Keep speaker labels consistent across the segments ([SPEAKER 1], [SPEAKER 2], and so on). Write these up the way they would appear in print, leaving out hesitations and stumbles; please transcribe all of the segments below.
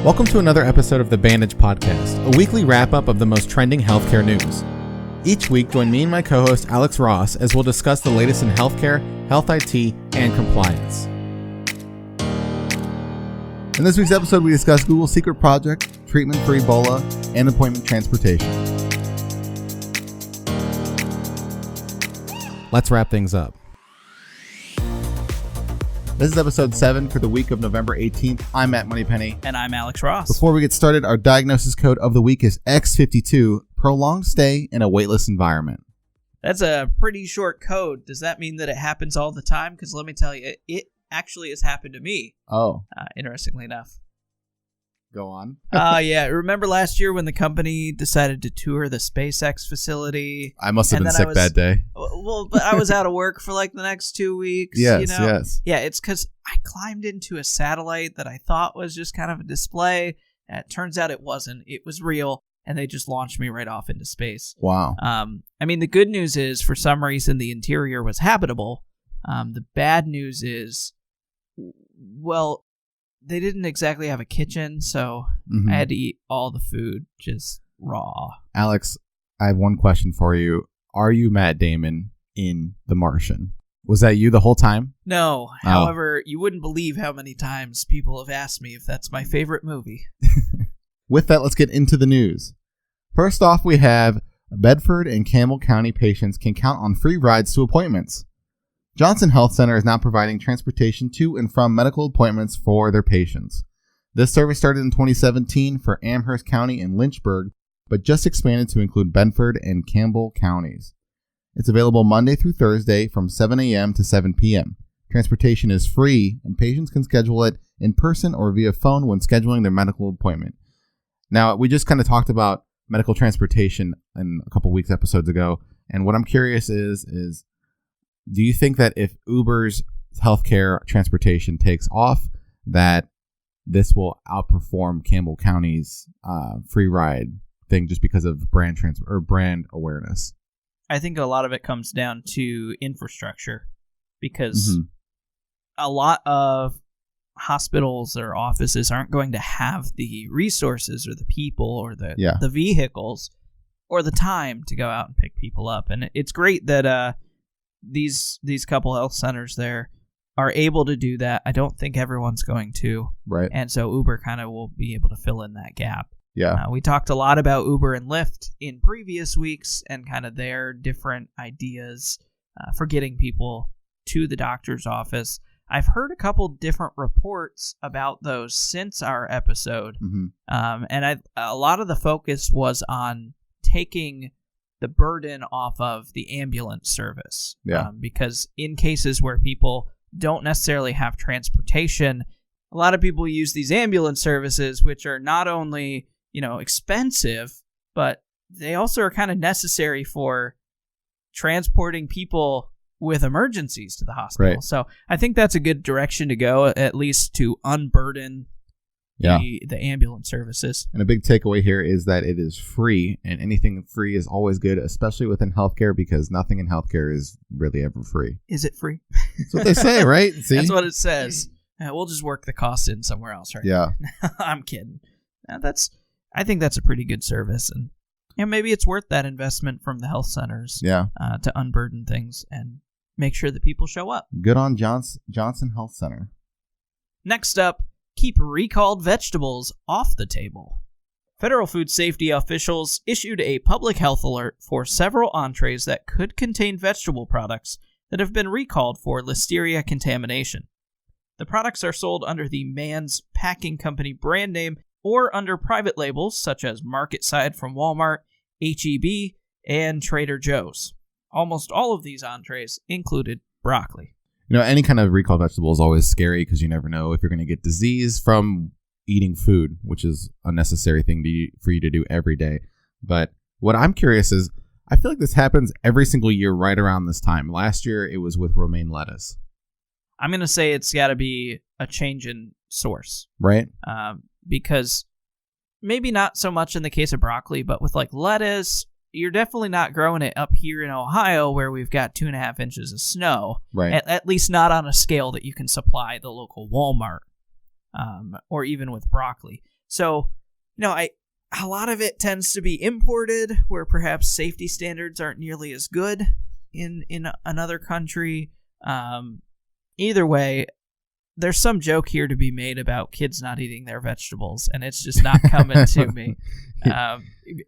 [SPEAKER 1] Welcome to another episode of the Bandage podcast, a weekly wrap-up of the most trending healthcare news. Each week, join me and my co-host Alex Ross as we'll discuss the latest in healthcare, health IT, and compliance. In this week's episode, we discuss Google's secret project, treatment for Ebola, and appointment transportation. Let's wrap things up. This is episode 7 for the week of November 18th. I'm Matt Moneypenny.
[SPEAKER 2] And I'm Alex Ross.
[SPEAKER 1] Before we get started, our diagnosis code of the week is X52, prolonged stay in a weightless environment.
[SPEAKER 2] That's a pretty short code. Does that mean that it happens all the time? Because let me tell you, it actually has happened to me.
[SPEAKER 1] Oh.
[SPEAKER 2] Interestingly enough.
[SPEAKER 1] Go on.
[SPEAKER 2] Yeah. Remember last year when the company decided to tour the SpaceX facility?
[SPEAKER 1] I must have been sick that day.
[SPEAKER 2] Well, but I was out of work for like the next 2 weeks.
[SPEAKER 1] Yes,
[SPEAKER 2] you know?
[SPEAKER 1] yes.
[SPEAKER 2] Yeah, it's because I climbed into a satellite that I thought was just kind of a display. It turns out it wasn't. It was real, and they just launched me right off into space.
[SPEAKER 1] Wow.
[SPEAKER 2] I mean, the good news is, for some reason, the interior was habitable. The bad news is, well, they didn't exactly have a kitchen, so I had to eat all the food just raw.
[SPEAKER 1] Alex, I have one question for you. Are you Matt Damon in The Martian? Was that you the whole time?
[SPEAKER 2] No. However, you wouldn't believe how many times people have asked me if that's my favorite movie.
[SPEAKER 1] With that, let's get into the news. First off, we have Bedford and Campbell County patients can count on free rides to appointments. Johnson Health Center is now providing transportation to and from medical appointments for their patients. This service started in 2017 for Amherst County and Lynchburg, but just expanded to include Bedford and Campbell counties. It's available Monday through Thursday from 7 a.m. to 7 p.m. Transportation is free, and patients can schedule it in person or via phone when scheduling their medical appointment. Now, we just kind of talked about medical transportation in a couple weeks episodes ago, and what I'm curious is do you think that if Uber's healthcare transportation takes off, that this will outperform Campbell County's free ride thing just because of brand awareness?
[SPEAKER 2] I think a lot of it comes down to infrastructure, because a lot of hospitals or offices aren't going to have the resources or the people or the vehicles or the time to go out and pick people up. And it's great that these couple health centers there are able to do that. I don't think everyone's going to.
[SPEAKER 1] Right.
[SPEAKER 2] And so Uber kind of will be able to fill in that gap.
[SPEAKER 1] Yeah.
[SPEAKER 2] We talked a lot about Uber and Lyft in previous weeks and kind of their different ideas for getting people to the doctor's office. I've heard a couple different reports about those since our episode. And a lot of the focus was on taking the burden off of the ambulance service.
[SPEAKER 1] Yeah.
[SPEAKER 2] Because in cases where people don't necessarily have transportation, a lot of people use these ambulance services, which are not only, expensive, but they also are kind of necessary for transporting people with emergencies to the hospital.
[SPEAKER 1] Right.
[SPEAKER 2] So I think that's a good direction to go, at least to unburden the ambulance services.
[SPEAKER 1] And a big takeaway here is that it is free, and anything free is always good, especially within healthcare, because nothing in healthcare is really ever free.
[SPEAKER 2] Is it free?
[SPEAKER 1] That's what they say, right? See?
[SPEAKER 2] That's what it says. We'll just work the cost in somewhere else, right?
[SPEAKER 1] Yeah.
[SPEAKER 2] I'm kidding. I think that's a pretty good service, and maybe it's worth that investment from the health centers to unburden things and make sure that people show up.
[SPEAKER 1] Good on Johnson Health Center.
[SPEAKER 2] Next up, keep recalled vegetables off the table. Federal food safety officials issued a public health alert for several entrees that could contain vegetable products that have been recalled for listeria contamination. The products are sold under the Mann's Packing Company brand name or under private labels such as Market Side from Walmart, H-E-B, and Trader Joe's. Almost all of these entrees included broccoli.
[SPEAKER 1] Any kind of recalled vegetable is always scary because you never know if you're going to get disease from eating food, which is a necessary thing for you to do every day. But what I'm curious is, I feel like this happens every single year right around this time. Last year, it was with romaine lettuce.
[SPEAKER 2] I'm going to say it's got to be a change in source.
[SPEAKER 1] Right.
[SPEAKER 2] Because maybe not so much in the case of broccoli, but with like lettuce, you're definitely not growing it up here in Ohio where we've got 2.5 inches of snow.
[SPEAKER 1] Right.
[SPEAKER 2] At least not on a scale that you can supply the local Walmart or even with broccoli. So, a lot of it tends to be imported, where perhaps safety standards aren't nearly as good in another country. Either way, there's some joke here to be made about kids not eating their vegetables, and it's just not coming to me.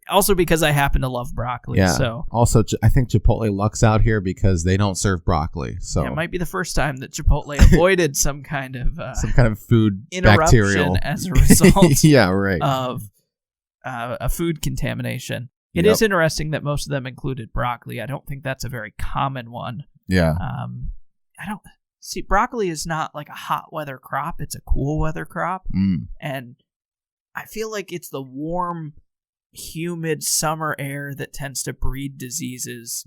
[SPEAKER 2] Also because I happen to love broccoli.
[SPEAKER 1] Yeah.
[SPEAKER 2] So
[SPEAKER 1] also, I think Chipotle lucks out here because they don't serve broccoli. So
[SPEAKER 2] it might be the first time that Chipotle avoided some kind of
[SPEAKER 1] food
[SPEAKER 2] interruption
[SPEAKER 1] bacterial
[SPEAKER 2] as a result
[SPEAKER 1] yeah, right.
[SPEAKER 2] of a food contamination. It is interesting that most of them included broccoli. I don't think that's a very common one.
[SPEAKER 1] Yeah.
[SPEAKER 2] See, broccoli is not like a hot weather crop. It's a cool weather crop. And I feel like it's the warm, humid summer air that tends to breed diseases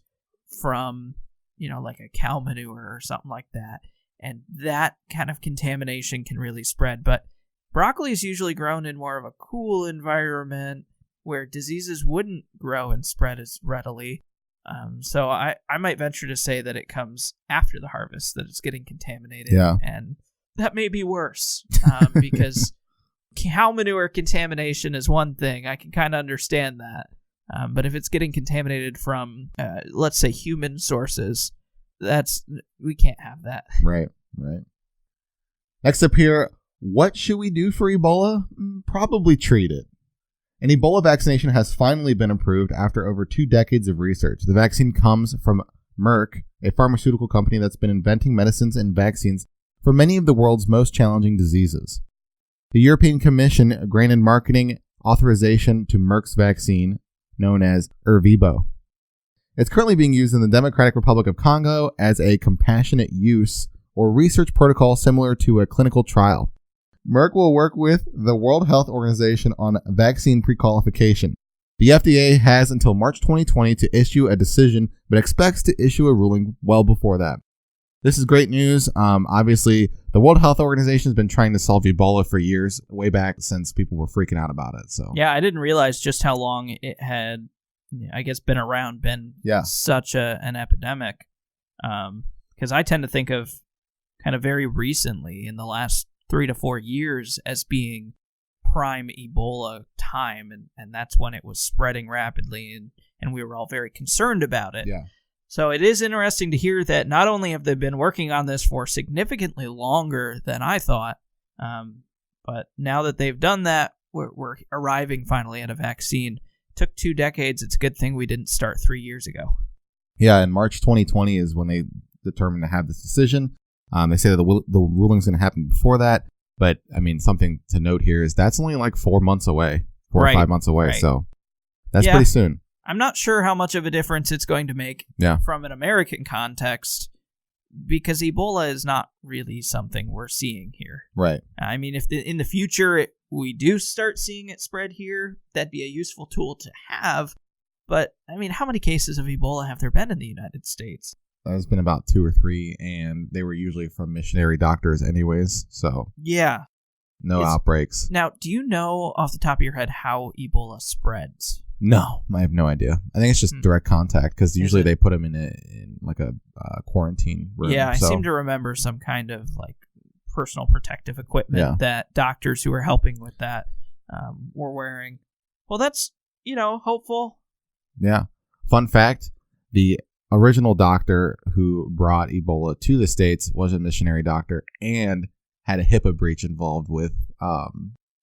[SPEAKER 2] from, like a cow manure or something like that. And that kind of contamination can really spread. But broccoli is usually grown in more of a cool environment where diseases wouldn't grow and spread as readily. So I might venture to say that it comes after the harvest that it's getting contaminated.
[SPEAKER 1] Yeah.
[SPEAKER 2] And that may be worse because cow manure contamination is one thing. I can kind of understand that. But if it's getting contaminated from, let's say, human sources, we can't have that.
[SPEAKER 1] Right. Next up here, what should we do for Ebola? Probably treat it. An Ebola vaccination has finally been approved after over 2 decades of research. The vaccine comes from Merck, a pharmaceutical company that's been inventing medicines and vaccines for many of the world's most challenging diseases. The European Commission granted marketing authorization to Merck's vaccine, known as Ervebo. It's currently being used in the Democratic Republic of Congo as a compassionate use or research protocol similar to a clinical trial. Merck will work with the World Health Organization on vaccine pre-qualification. The FDA has until March 2020 to issue a decision, but expects to issue a ruling well before that. This is great news. Obviously, the World Health Organization has been trying to solve Ebola for years, way back since people were freaking out about it. So
[SPEAKER 2] yeah, I didn't realize just how long it had, I guess, been around, such an epidemic. Because I tend to think of kind of very recently, in the last 3 to 4 years, as being prime Ebola time, and that's when it was spreading rapidly, and we were all very concerned about it.
[SPEAKER 1] Yeah.
[SPEAKER 2] So it is interesting to hear that not only have they been working on this for significantly longer than I thought, but now that they've done that, we're arriving finally at a vaccine. It took 2 decades. It's a good thing we didn't start 3 years ago.
[SPEAKER 1] Yeah, in March 2020 is when they determined to have this decision. They say that the ruling's going to happen before that, but I mean, something to note here is that's only like 4 months away, 4 or 5 months away, right. So that's pretty soon.
[SPEAKER 2] I'm not sure how much of a difference it's going to make from an American context, because Ebola is not really something we're seeing here.
[SPEAKER 1] Right.
[SPEAKER 2] I mean, if in the future we do start seeing it spread here, that'd be a useful tool to have. But I mean, how many cases of Ebola have there been in the United States?
[SPEAKER 1] There's been about 2 or 3, and they were usually from missionary doctors anyways, so
[SPEAKER 2] yeah,
[SPEAKER 1] no outbreaks.
[SPEAKER 2] Now, do you know off the top of your head how Ebola spreads?
[SPEAKER 1] No, I have no idea. I think it's just direct contact, because usually they put them in like a quarantine room.
[SPEAKER 2] Yeah, I seem to remember some kind of like personal protective equipment that doctors who were helping with that were wearing. Well, that's, hopeful. Yeah.
[SPEAKER 1] Fun fact, the original doctor who brought Ebola to the States was a missionary doctor and had a HIPAA breach involved with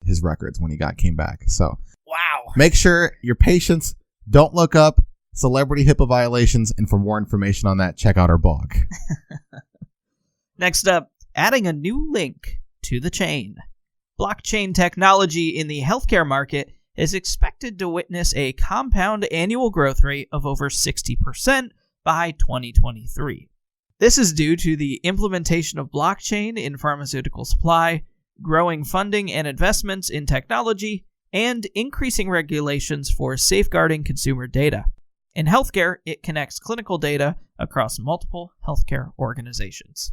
[SPEAKER 1] his records when he came back. So
[SPEAKER 2] wow.
[SPEAKER 1] Make sure your patients don't look up celebrity HIPAA violations, and for more information on that, check out our blog.
[SPEAKER 2] Next up, adding a new link to the chain. Blockchain technology in the healthcare market is expected to witness a compound annual growth rate of over 60% by 2023. This is due to the implementation of blockchain in pharmaceutical supply, growing funding and investments in technology, and increasing regulations for safeguarding consumer data. In healthcare, it connects clinical data across multiple healthcare organizations.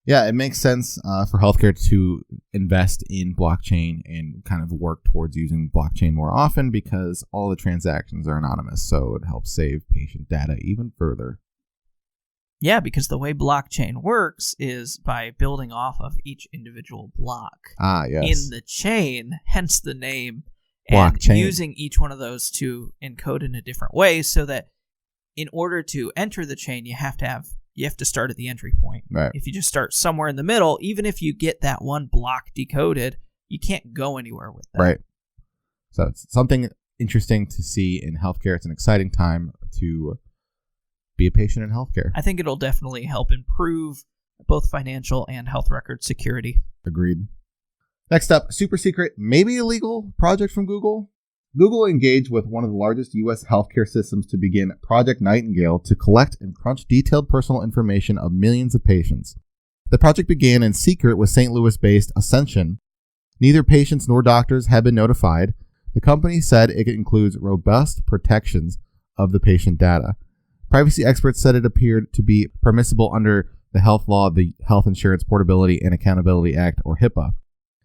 [SPEAKER 1] Yeah, it makes sense for healthcare to invest in blockchain and kind of work towards using blockchain more often, because all the transactions are anonymous, so it helps save patient data even further.
[SPEAKER 2] Yeah, because the way blockchain works is by building off of each individual block
[SPEAKER 1] Yes.
[SPEAKER 2] in the chain, hence the name,
[SPEAKER 1] Blockchain.
[SPEAKER 2] and using each one of those to encode in a different way so that in order to enter the chain, you have to start at the entry point.
[SPEAKER 1] Right.
[SPEAKER 2] If you just start somewhere in the middle, even if you get that one block decoded, you can't go anywhere with that.
[SPEAKER 1] Right. So it's something interesting to see in healthcare. It's an exciting time to be a patient in healthcare.
[SPEAKER 2] I think it'll definitely help improve both financial and health record security.
[SPEAKER 1] Agreed. Next up, super secret, maybe illegal project from Google. Google engaged with one of the largest U.S. healthcare systems to begin Project Nightingale to collect and crunch detailed personal information of millions of patients. The project began in secret with St. Louis-based Ascension. Neither patients nor doctors have been notified. The company said it includes robust protections of the patient data. Privacy experts said it appeared to be permissible under the health law, the Health Insurance Portability and Accountability Act, or HIPAA.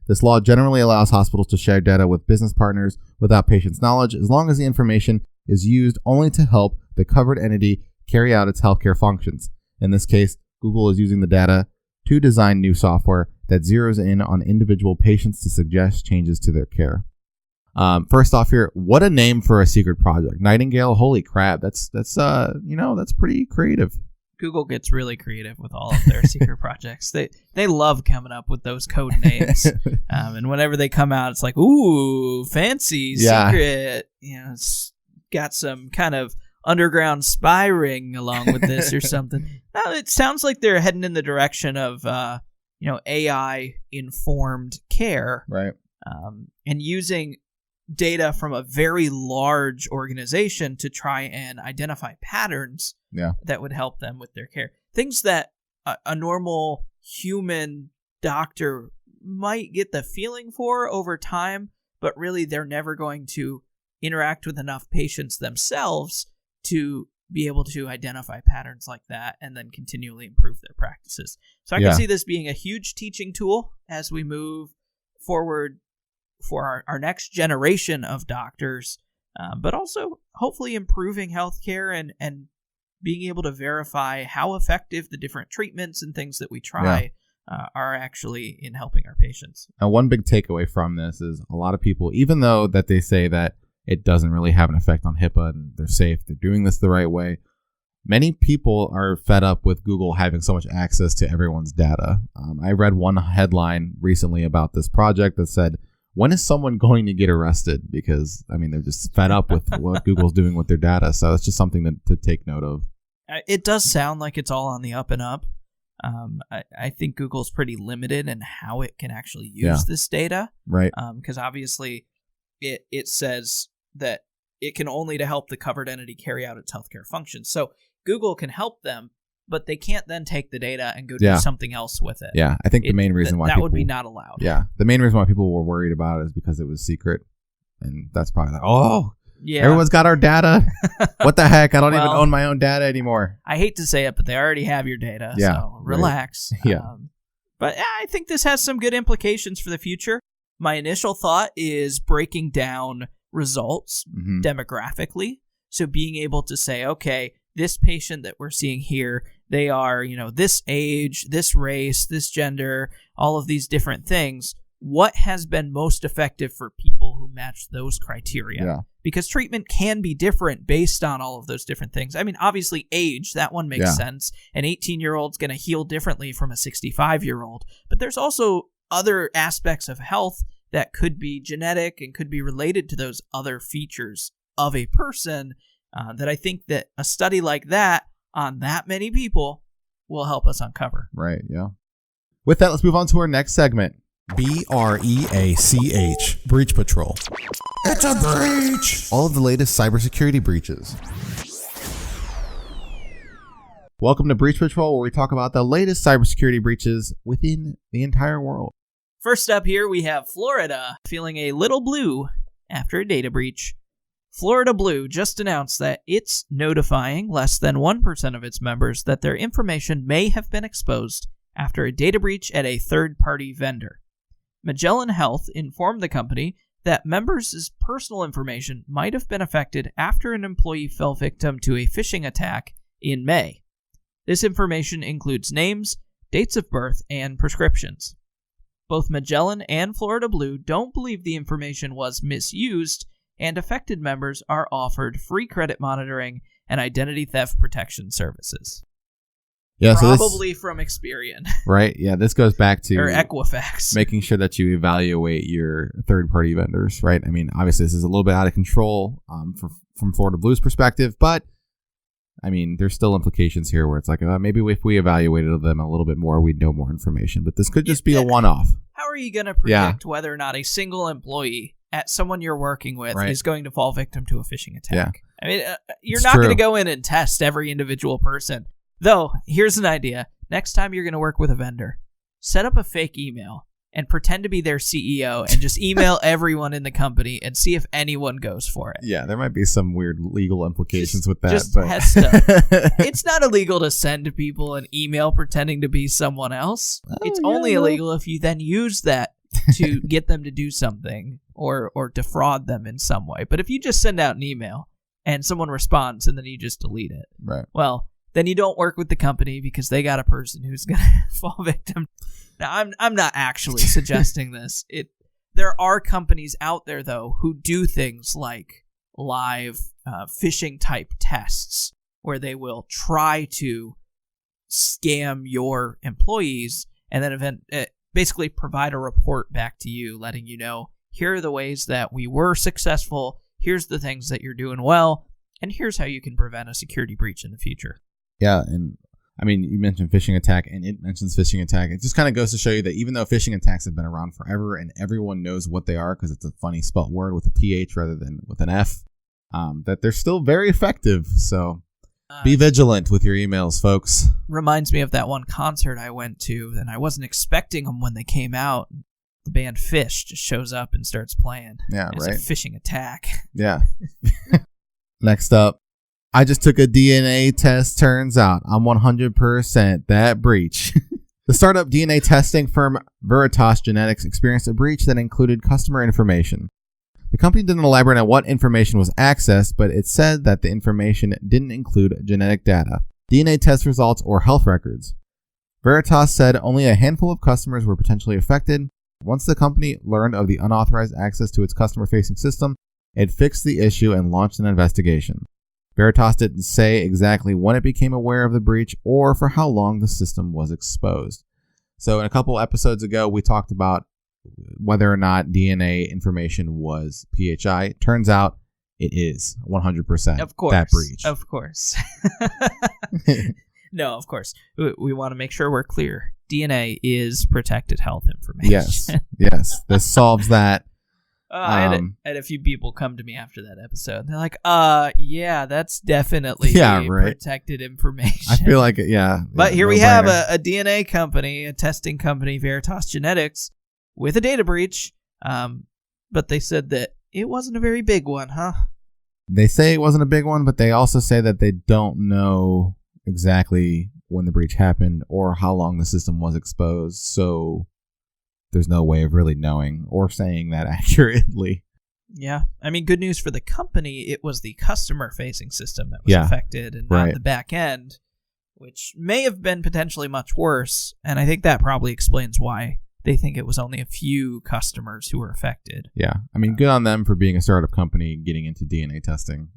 [SPEAKER 1] This law generally allows hospitals to share data with business partners without patients' knowledge, as long as the information is used only to help the covered entity carry out its healthcare functions. In this case, Google is using the data to design new software that zeroes in on individual patients to suggest changes to their care. First off here, what a name for a secret project. Nightingale, holy crap. That's pretty creative.
[SPEAKER 2] Google gets really creative with all of their secret projects. They love coming up with those code names. And whenever they come out, it's like, ooh, fancy, secret. It's got some kind of underground spy ring along with this or something. Now, it sounds like they're heading in the direction of, AI-informed care.
[SPEAKER 1] Right.
[SPEAKER 2] And using data from a very large organization to try and identify patterns that would help them with their care. Things that a normal human doctor might get the feeling for over time, but really they're never going to interact with enough patients themselves to be able to identify patterns like that and then continually improve their practices. So I can see this being a huge teaching tool as we move forward for our next generation of doctors, but also hopefully improving healthcare and being able to verify how effective the different treatments and things that we try are actually in helping our patients.
[SPEAKER 1] Now, one big takeaway from this is a lot of people, even though that they say that it doesn't really have an effect on HIPAA and they're safe, they're doing this the right way, many people are fed up with Google having so much access to everyone's data. I read one headline recently about this project that said, when is someone going to get arrested? Because, they're just fed up with what Google's doing with their data. So it's just something to take note of.
[SPEAKER 2] It does sound like it's all on the up and up. I think Google's pretty limited in how it can actually use this data.
[SPEAKER 1] Right.
[SPEAKER 2] Because obviously it says that it can only to help the covered entity carry out its healthcare functions. So Google can help them, but they can't then take the data and go do something else with it.
[SPEAKER 1] Yeah, I think the main reason why
[SPEAKER 2] that
[SPEAKER 1] people
[SPEAKER 2] would be not allowed.
[SPEAKER 1] Yeah, the main reason why people were worried about it is because it was secret, and that's probably like, everyone's got our data. What the heck? I don't even own my own data anymore.
[SPEAKER 2] I hate to say it, but they already have your data.
[SPEAKER 1] Yeah,
[SPEAKER 2] so relax.
[SPEAKER 1] Right. Yeah,
[SPEAKER 2] but I think this has some good implications for the future. My initial thought is breaking down results demographically. So being able to say, okay, this patient that we're seeing here, they are, this age, this race, this gender, all of these different things. What has been most effective for people who match those criteria?
[SPEAKER 1] Yeah.
[SPEAKER 2] Because treatment can be different based on all of those different things. Obviously, age, that one makes sense. An 18-year-old's going to heal differently from a 65-year-old. But there's also other aspects of health that could be genetic and could be related to those other features of a person that I think that a study like that on that many people will help us uncover.
[SPEAKER 1] Right, yeah. With that, let's move on to our next segment.
[SPEAKER 3] BREACH, Breach Patrol. It's a breach!
[SPEAKER 1] All of the latest cybersecurity breaches. Welcome to Breach Patrol, where we talk about the latest cybersecurity breaches within the entire world.
[SPEAKER 2] First up here, we have Florida feeling a little blue after a data breach. Florida Blue just announced that it's notifying less than 1% of its members that their information may have been exposed after a data breach at a third-party vendor. Magellan Health informed the company that members' personal information might have been affected after an employee fell victim to a phishing attack in May. This information includes names, dates of birth, and prescriptions. Both Magellan and Florida Blue don't believe the information was misused, and affected members are offered free credit monitoring and identity theft protection services.
[SPEAKER 1] Yeah,
[SPEAKER 2] Probably from Experian.
[SPEAKER 1] Right? Yeah, this goes back to
[SPEAKER 2] or Equifax.
[SPEAKER 1] Making sure that you evaluate your third-party vendors, right? I mean, obviously, this is a little bit out of control from Florida Blue's perspective, but, I mean, there's still implications here where it's like, maybe if we evaluated them a little bit more, we'd know more information, but this could just be a one-off.
[SPEAKER 2] How are you going to predict whether or not a single employee at someone you're working with is going to fall victim to a phishing attack?
[SPEAKER 1] Yeah.
[SPEAKER 2] I mean, you're not going to go in and test every individual person. Though, here's an idea. Next time you're going to work with a vendor, set up a fake email and pretend to be their CEO and just email everyone in the company and see if anyone goes for it.
[SPEAKER 1] Yeah, there might be some weird legal implications with that.
[SPEAKER 2] Just
[SPEAKER 1] but
[SPEAKER 2] it's not illegal to send people an email pretending to be someone else. It's only illegal if you then use that to get them to do something or defraud them in some way. But if you just send out an email and someone responds and then you just delete it,
[SPEAKER 1] right?
[SPEAKER 2] Well, then you don't work with the company because they got a person who's going to fall victim. Now, I'm not actually suggesting this. There are companies out there, though, who do things like live phishing-type tests where they will try to scam your employees and then basically provide a report back to you letting you know, here are the ways that we were successful, here's the things that you're doing well, and here's how you can prevent a security breach in the future.
[SPEAKER 1] Yeah, and I mean, you mentioned phishing attack, and it mentions phishing attack. It just kind of goes to show you that even though phishing attacks have been around forever and everyone knows what they are because it's a funny spelt word with a PH rather than with an F, that they're still very effective. So be vigilant with your emails, folks.
[SPEAKER 2] Reminds me of that one concert I went to, and I wasn't expecting them when they came out. The band Phish just shows up and starts playing.
[SPEAKER 1] Yeah,
[SPEAKER 2] it's
[SPEAKER 1] right.
[SPEAKER 2] a phishing attack.
[SPEAKER 1] Yeah. Next up. I just took a DNA test. Turns out I'm 100% that breach. The startup DNA testing firm Veritas Genetics experienced a breach that included customer information. The company didn't elaborate on what information was accessed, but it said that the information didn't include genetic data, DNA test results, or health records. Veritas said only a handful of customers were potentially affected. Once the company learned of the unauthorized access to its customer-facing system, it fixed the issue and launched an investigation. Veritas didn't say exactly when it became aware of the breach or for how long the system was exposed. So in a couple episodes ago, we talked about whether or not DNA information was PHI. Turns out it is 100%
[SPEAKER 2] of course,
[SPEAKER 1] that breach.
[SPEAKER 2] Of course. No, of course. We want to make sure we're clear. DNA is protected health information.
[SPEAKER 1] Yes. This solves that.
[SPEAKER 2] I had a few people come to me after that episode. They're like, yeah, that's definitely protected information.
[SPEAKER 1] I feel like it, yeah.
[SPEAKER 2] But here we have a DNA company, a testing company, Veritas Genetics, with a data breach. But they said that it wasn't a very big one, huh?
[SPEAKER 1] They say it wasn't a big one, but they also say that they don't know exactly when the breach happened or how long the system was exposed. So there's no way of really knowing or saying that accurately.
[SPEAKER 2] Yeah. I mean, good news for the company, it was the customer-facing system that was affected and not the back end, which may have been potentially much worse. And I think that probably explains why they think it was only a few customers who were affected.
[SPEAKER 1] Yeah. I mean, good on them for being a startup company getting into DNA testing.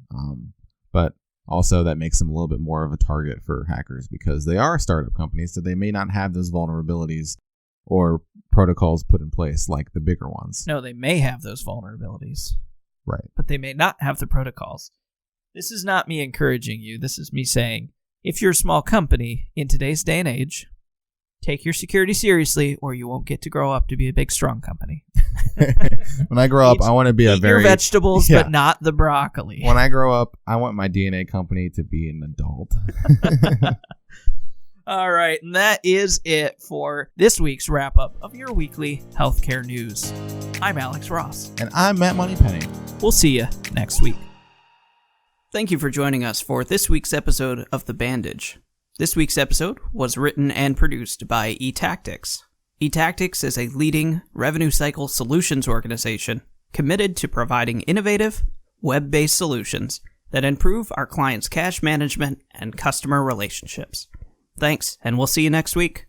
[SPEAKER 1] But also that makes them a little bit more of a target for hackers because they are a startup company, so they may not have those vulnerabilities or protocols put in place like the bigger ones.
[SPEAKER 2] No, they may have those vulnerabilities.
[SPEAKER 1] Right.
[SPEAKER 2] But they may not have the protocols. This is not me encouraging you. This is me saying, if you're a small company in today's day and age, take your security seriously or you won't get to grow up to be a big, strong company.
[SPEAKER 1] When I grow up, I want to be a very...
[SPEAKER 2] Eat your vegetables, but not the broccoli.
[SPEAKER 1] When I grow up, I want my DNA company to be an adult.
[SPEAKER 2] All right, and that is it for this week's wrap-up of your weekly healthcare news. I'm Alex Ross.
[SPEAKER 1] And I'm Matt Moneypenny.
[SPEAKER 2] We'll see you next week. Thank you for joining us for this week's episode of The Bandage. This week's episode was written and produced by Etactics. Etactics is a leading revenue cycle solutions organization committed to providing innovative, web-based solutions that improve our clients' cash management and customer relationships. Thanks, and we'll see you next week.